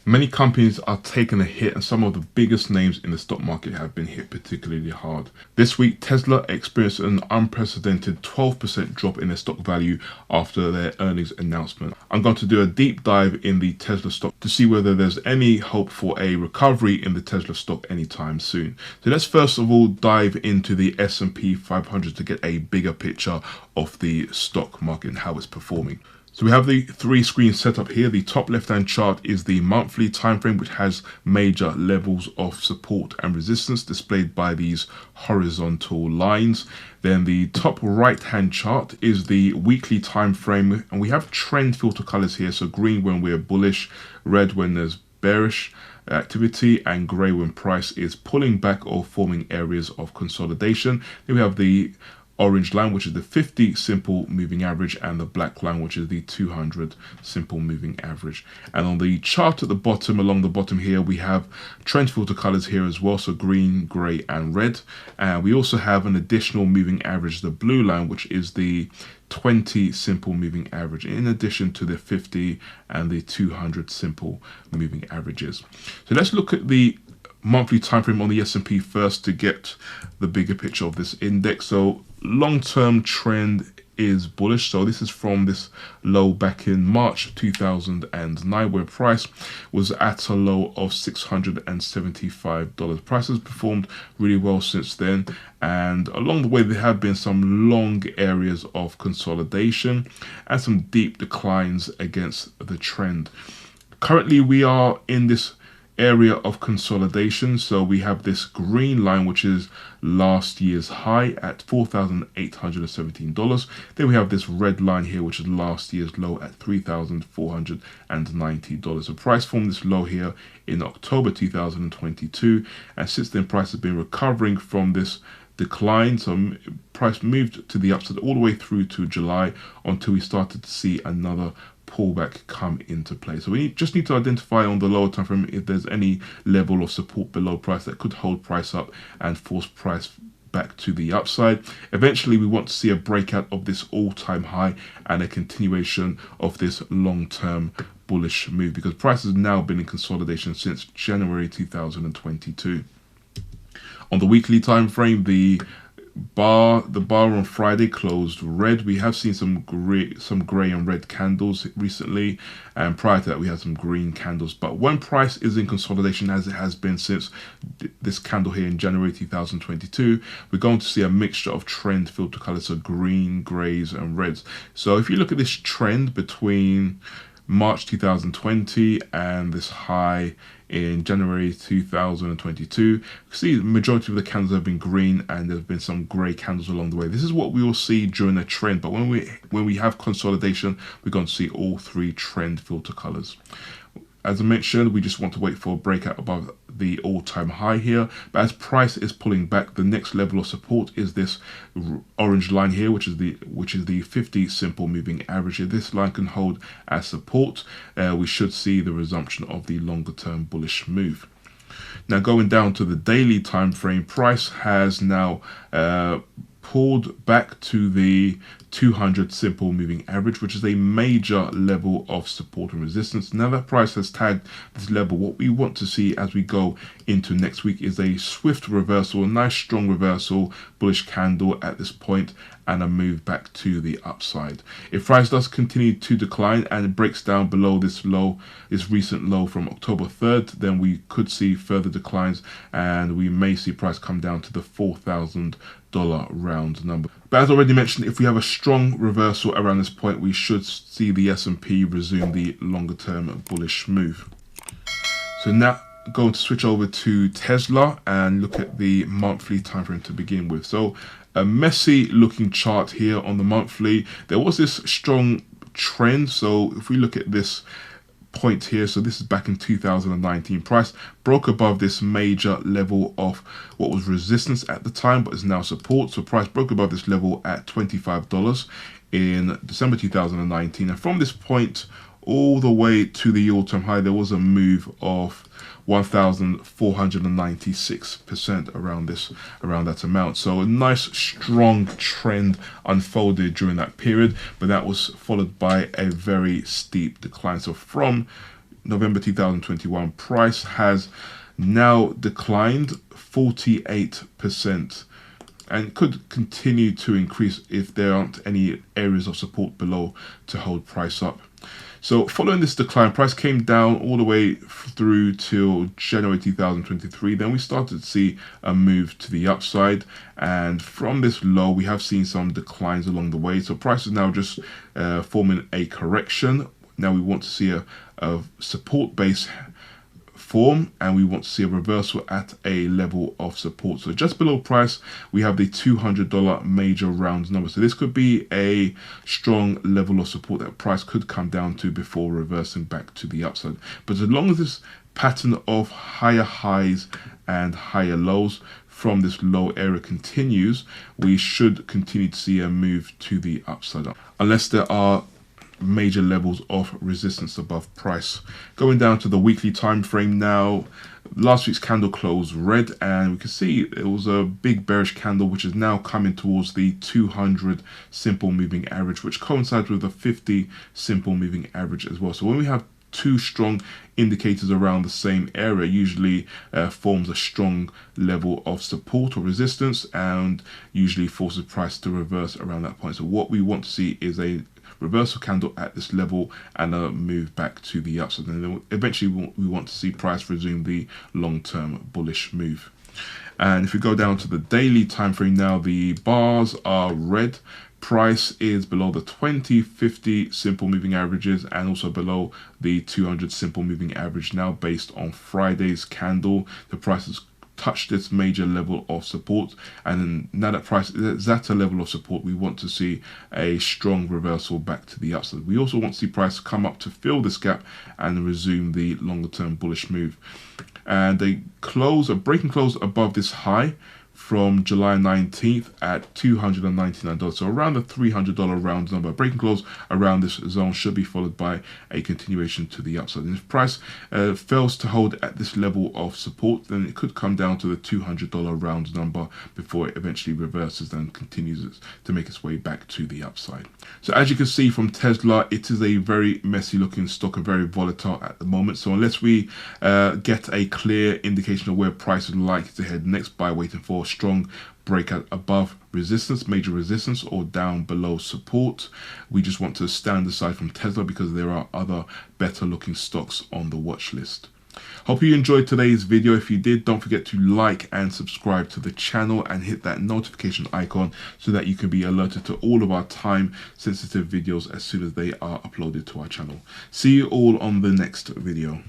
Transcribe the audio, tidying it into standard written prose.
Many companies are taking a hit, and some of the biggest names in the stock market have been hit particularly hard. This week, Tesla experienced an unprecedented 12% drop in their stock value after their earnings announcement. I'm going to do a deep dive in the Tesla stock to see whether there's any hope for a recovery in the Tesla stock anytime soon. So let's first of all dive into the S&P 500 to get a bigger picture of the stock market and how it's performing. So we have the three screens set up here. The top left-hand chart is the monthly time frame, which has major levels of support and resistance displayed by these horizontal lines. Then the top right-hand chart is the weekly time frame, and we have trend filter colors here. So green when we're bullish, red when there's bearish activity, and grey when price is pulling back or forming areas of consolidation. Then we have the orange line, which is the 50 simple moving average, and the black line, which is the 200 simple moving average. And on the chart at the bottom, along the bottom here, we have trend filter colors here as well, so green, gray, and red. And we also have an additional moving average, the blue line, which is the 20 simple moving average, in addition to the 50 and the 200 simple moving averages. So let's look at the monthly time frame on the S&P first to get the bigger picture of this index. So long-term trend is bullish. So this is from this low back in March 2009, where price was at a low of $675. Price has performed really well since then, and along the way there have been some long areas of consolidation and some deep declines against the trend. Currently we are in this area of consolidation. So we have this green line, which is last year's high at $4,817. Then we have this red line here, which is last year's low at $3,490. The price formed this low here in October 2022, and since then price has been recovering from this decline. So price moved to the upside all the way through to July until we started to see another pullback come into play. So we just need to identify on the lower time frame if there's any level of support below price that could hold price up and force price back to the upside. Eventually we want to see a breakout of this all-time high and a continuation of this long-term bullish move, because price has now been in consolidation since January 2022. On the weekly time frame, the bar on Friday closed red. We have seen some gray and red candles recently, and prior to that we had some green candles. But when price is in consolidation, as it has been since this candle here in January 2022, we're going to see a mixture of trend filter colors, so green, grays, and reds. So if you look at this trend between March 2020 and this high in January 2022, you can see the majority of the candles have been green, and there's been some grey candles along the way. This is what we will see during a trend, but when we have consolidation, we're going to see all three trend filter colors. As I mentioned, we just want to wait for a breakout above the all-time high here. But as price is pulling back, the next level of support is this orange line here, which is the 50 simple moving average. If this line can hold as support, we should see the resumption of the longer-term bullish move. Now going down to the daily time frame, price has now pulled back to the 200 simple moving average, which is a major level of support and resistance. Now that price has tagged this level, what we want to see as we go into next week is a swift reversal, a nice strong reversal, bullish candle at this point, and a move back to the upside. If price does continue to decline and it breaks down below this low, this recent low from October 3rd, then we could see further declines, and we may see price come down to the $4,000 round number. But as already mentioned, if we have a strong reversal around this point, we should see the S&P resume the longer term bullish move. So now going to switch over to Tesla and look at the monthly time frame to begin with. So a messy looking chart here on the monthly. There was this strong trend. So if we look at this point here, so this is back in 2019, price broke above this major level of what was resistance at the time but is now support. So price broke above this level at $25 in December 2019, and from this point all the way to the all-time high there was a move of 1,496% around that amount. So a nice strong trend unfolded during that period, but that was followed by a very steep decline. So from November 2021, price has now declined 48%. And could continue to increase if there aren't any areas of support below to hold price up. So following this decline, price came down all the way through till January 2023. Then we started to see a move to the upside, and from this low we have seen some declines along the way. So price is now just forming a correction. Now we want to see a support base form, and we want to see a reversal at a level of support. So just below price we have the $200 major round number, so this could be a strong level of support that price could come down to before reversing back to the upside. But as long as this pattern of higher highs and higher lows from this low area continues, we should continue to see a move to the upside, unless there are major levels of resistance above price. Going down to the weekly time frame now, last week's candle closed red, and we can see it was a big bearish candle which is now coming towards the 200 simple moving average, which coincides with the 50 simple moving average as well. So when we have two strong indicators around the same area, usually forms a strong level of support or resistance, and usually forces price to reverse around that point. So what we want to see is a reversal candle at this level and a move back to the upside, and then eventually we want to see price resume the long-term bullish move. And if we go down to the daily time frame now, the bars are red. Price is below the 20, 50 simple moving averages and also below the 200 simple moving average. Now based on Friday's candle, the price is touched its major level of support, and now that price is at a level of support, we want to see a strong reversal back to the upside. We also want to see price come up to fill this gap and resume the longer term bullish move. And a breaking close above this high from July 19th at $299, so around the $300 round number. Breaking close around this zone should be followed by a continuation to the upside. And if price fails to hold at this level of support, then it could come down to the $200 round number before it eventually reverses and continues to make its way back to the upside. So as you can see from Tesla, it is a very messy looking stock and very volatile at the moment. So unless we get a clear indication of where price is likely to head next by waiting for strong breakout above resistance, major resistance, or down below support, we just want to stand aside from Tesla because there are other better looking stocks on the watch list. Hope you enjoyed today's video. If you did, don't forget to like and subscribe to the channel and hit that notification icon so that you can be alerted to all of our time sensitive videos as soon as they are uploaded to our channel. See you all on the next video.